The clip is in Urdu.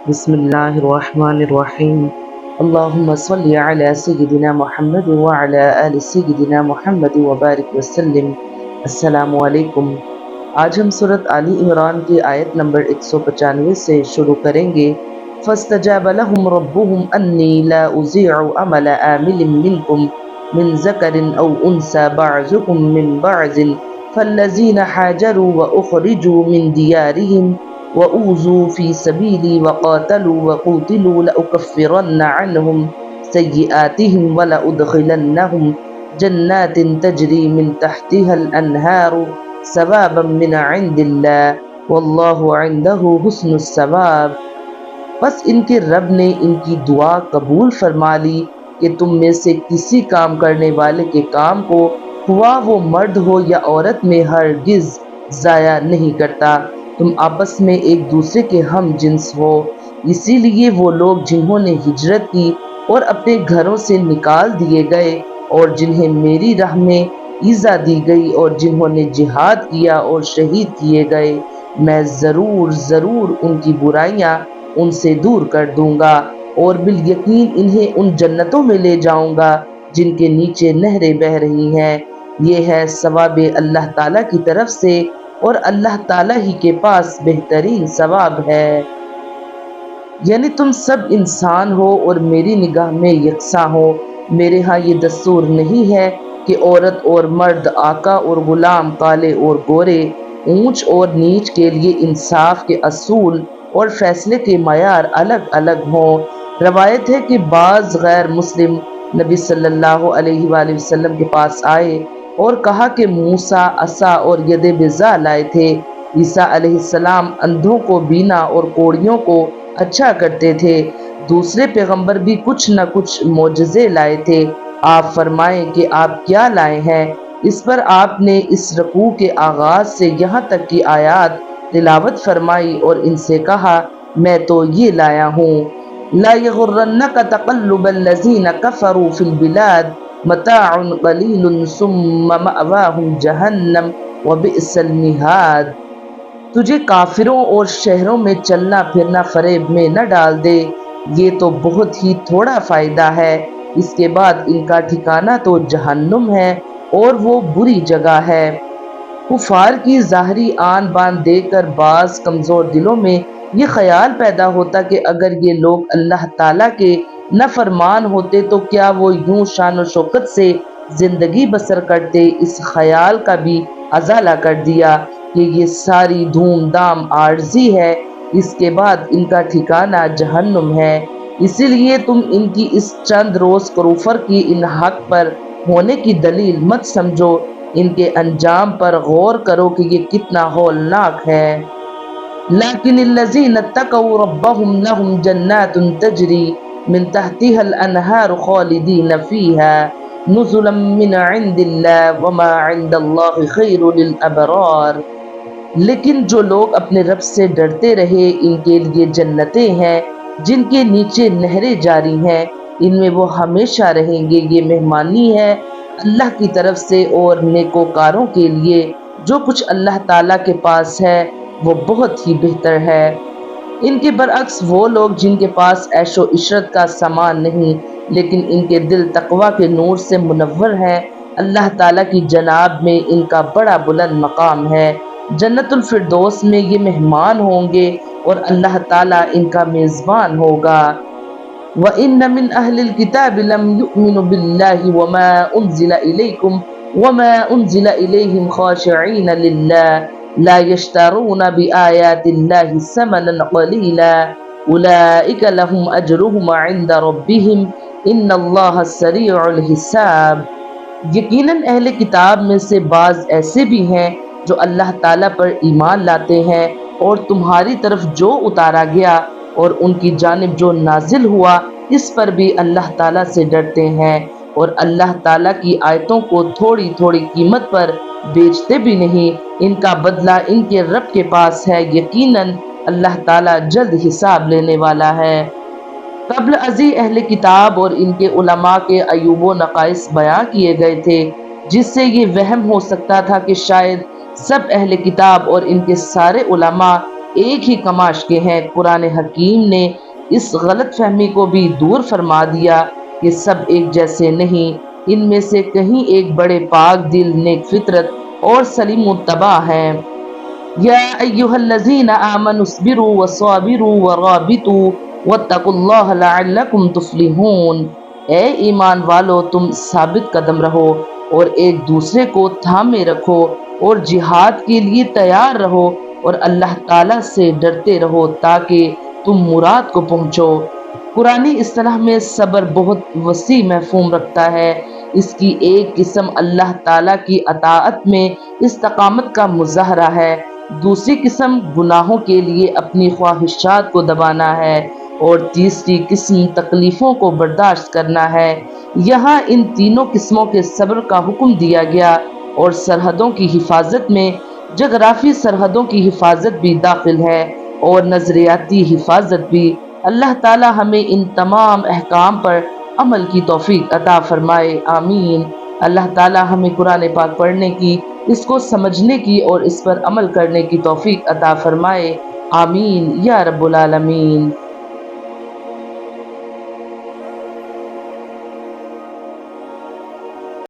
بسم اللہ الرحمن الرحیم۔ اللہم صلی علی سیدنا محمد وعلی آل سیدنا محمد وبارک وسلم۔ السلام علیکم۔ آج ہم سورۃ آل عمران کی آیت نمبر 195 سے شروع کریں گے۔ فاستجاب لهم ربهم انی لا اضیع عمل عامل منکم من ذکر او انثى بعضکم من بعض فالذین حاجروا واخرجوا من دیارهم وَأُوذُوا فِي سَبِيلِي وَقَاتَلُوا وَقُوتِلُوا لَأُكَفِّرَنَّ عَنْهُمْ سَيِّئَاتِهِمْ وَلَأُدْخِلَنَّهُمْ جَنَّاتٍ تَجْرِي مِنْ تَحْتِهَا الْأَنْهَارُ ثَوَابًا مِنْ عِنْدِ اللَّهِ وَاللَّهُ عِنْدَهُ حُسْنُ الثَّوَابِ۔ بس ان کے رب نے ان کی دعا قبول فرما لی کہ تم میں سے کسی کام کرنے والے کے کام کو ہوا وہ مرد ہو یا عورت میں ہرگز ضائع نہیں کرتا۔ تم آپس میں ایک دوسرے کے ہم جنس ہو، اسی لیے وہ لوگ جنہوں نے ہجرت کی اور اپنے گھروں سے نکال دیے گئے اور جنہیں میری راہ میں ایذا دی گئی اور جنہوں نے جہاد کیا اور شہید کیے گئے، میں ضرور ان کی برائیاں ان سے دور کر دوں گا اور بالیقین انہیں ان جنتوں میں لے جاؤں گا جن کے نیچے نہریں بہہ رہی ہیں۔ یہ ہے ثواب اللہ تعالیٰ کی طرف سے اور اللہ تعالیٰ ہی کے پاس بہترین ثواب ہے۔ یعنی تم سب انسان ہو اور میری نگاہ میں یکساں ہو۔ میرے ہاں یہ دستور نہیں ہے کہ عورت اور مرد، آقا اور غلام، کالے اور گورے، اونچ اور نیچ کے لیے انصاف کے اصول اور فیصلے کے معیار الگ الگ ہوں۔ روایت ہے کہ بعض غیر مسلم نبی صلی اللہ علیہ وآلہ وسلم کے پاس آئے اور کہا کہ موسیٰ عصا اور ید بیضاء لائے تھے۔ عیسیٰ علیہ السلام اندھوں کو بینا اور کوڑیوں کو اچھا کرتے تھے۔ دوسرے پیغمبر بھی کچھ نہ کچھ معجزے لائے تھے۔ آپ فرمائیں کہ آپ کیا لائے ہیں؟ اس پر آپ نے اس رکوع کے آغاز سے یہاں تک کی آیات تلاوت فرمائی اور ان سے کہا، میں تو یہ لایا ہوں۔ لا یغرنک تقلب الذین کفروا فی البلاد متاع قلیل ثم مأواہم جہنم وبئس المہاد۔ تجھے کافروں اور شہروں میں چلنا پھرنا فریب میں نہ ڈال دے، یہ تو بہت ہی تھوڑا فائدہ ہے، اس کے بعد ان کا ٹھکانہ تو جہنم ہے اور وہ بری جگہ ہے۔ کفار کی ظاہری آن بان دیکھ کر بعض کمزور دلوں میں یہ خیال پیدا ہوتا کہ اگر یہ لوگ اللہ تعالیٰ کے نافرمان ہوتے تو کیا وہ یوں شان و شوکت سے زندگی بسر کرتے۔ اس خیال کا بھی ازالہ کر دیا کہ یہ ساری دھوم دھام عارضی ہے، اس کے بعد ان کا ٹھکانہ جہنم ہے۔ اسی لیے تم ان کی اس چند روز کفر کی ان حق پر ہونے کی دلیل مت سمجھو، ان کے انجام پر غور کرو کہ یہ کتنا ہولناک ہے۔ لیکن الذین اتقوا ربهم لهم جنات تجری من تحتها الانہار خالدین فیہا نزلا من عند اللہ وما عند اللہ خیر للابرار۔ لیکن جو لوگ اپنے رب سے ڈرتے رہے ان کے لیے جنتیں ہیں جن کے نیچے نہریں جاری ہیں، ان میں وہ ہمیشہ رہیں گے۔ یہ مہمانی ہے اللہ کی طرف سے اور نیکوکاروں کے لیے۔ جو کچھ اللہ تعالیٰ کے پاس ہے وہ بہت ہی بہتر ہے۔ ان کے برعکس وہ لوگ جن کے پاس عیش و عشرت کا سامان نہیں لیکن ان کے دل تقویٰ کے نور سے منور ہیں، اللہ تعالیٰ کی جناب میں ان کا بڑا بلند مقام ہے۔ جنت الفردوس میں یہ مہمان ہوں گے اور اللہ تعالیٰ ان کا میزبان ہوگا۔ وَإِنَّ مِنْ أَهْلِ الْكِتَابِ لَمْ يُؤْمِنُوا بِاللَّهِ وَمَا أُنْزِلَ إِلَيْكُمْ وَمَا أُنْزِلَ إِلَيْهِمْ خَاشِعِينَ لِلَّهِ لَا يَشْتَرُونَ بِآيَاتِ اللَّهِ ثَمَنًا قَلِيلًا أُولَئِكَ لَهُمْ أَجْرُهُمْ عِنْدَ رَبِّهِمْ إِنَّ اللَّهَ سَرِيعُ الْحِسَابِ۔ یقیناً اہل کتاب میں سے بعض ایسے بھی ہیں جو اللہ تعالیٰ پر ایمان لاتے ہیں اور تمہاری طرف جو اتارا گیا اور ان کی جانب جو نازل ہوا اس پر بھی اللہ تعالیٰ سے ڈرتے ہیں اور اللہ تعالیٰ کی آیتوں کو تھوڑی تھوڑی قیمت پر بیچتے بھی نہیں۔ ان کا بدلہ ان کے رب کے پاس ہے، یقیناً اللہ تعالیٰ جلد حساب لینے والا ہے۔ قبل ازیں اہل کتاب اور ان کے علماء کے عیوب و نقائص بیان کیے گئے تھے جس سے یہ وہم ہو سکتا تھا کہ شاید سب اہل کتاب اور ان کے سارے علماء ایک ہی کماش کے ہیں۔ قرآن حکیم نے اس غلط فہمی کو بھی دور فرما دیا کہ سب ایک جیسے نہیں، ان میں سے کہیں ایک بڑے پاک دل، نیک فطرت اور سلیم الطبع ہیں۔ یا ایہا الذین آمنوا اصبروا وصابروا ورابطوا واتقوا اللہ لعلکم تفلحون۔ اے ایمان والو، تم ثابت قدم رہو اور ایک دوسرے کو تھامے رکھو اور جہاد کے لیے تیار رہو اور اللہ تعالیٰ سے ڈرتے رہو تاکہ تم مراد کو پہنچو۔ قرآنی اصطلاح میں صبر بہت وسیع مفہوم رکھتا ہے۔ اس کی ایک قسم اللہ تعالیٰ کی اطاعت میں استقامت کا مظاہرہ ہے، دوسری قسم گناہوں کے لیے اپنی خواہشات کو دبانا ہے اور تیسری قسم تکلیفوں کو برداشت کرنا ہے۔ یہاں ان تینوں قسموں کے صبر کا حکم دیا گیا اور سرحدوں کی حفاظت میں جغرافی سرحدوں کی حفاظت بھی داخل ہے اور نظریاتی حفاظت بھی۔ اللہ تعالی ہمیں ان تمام احکام پر عمل کی توفیق عطا فرمائے، آمین۔ اللہ تعالی ہمیں قرآن پاک پڑھنے کی، اس کو سمجھنے کی اور اس پر عمل کرنے کی توفیق عطا فرمائے، آمین یا رب العالمین۔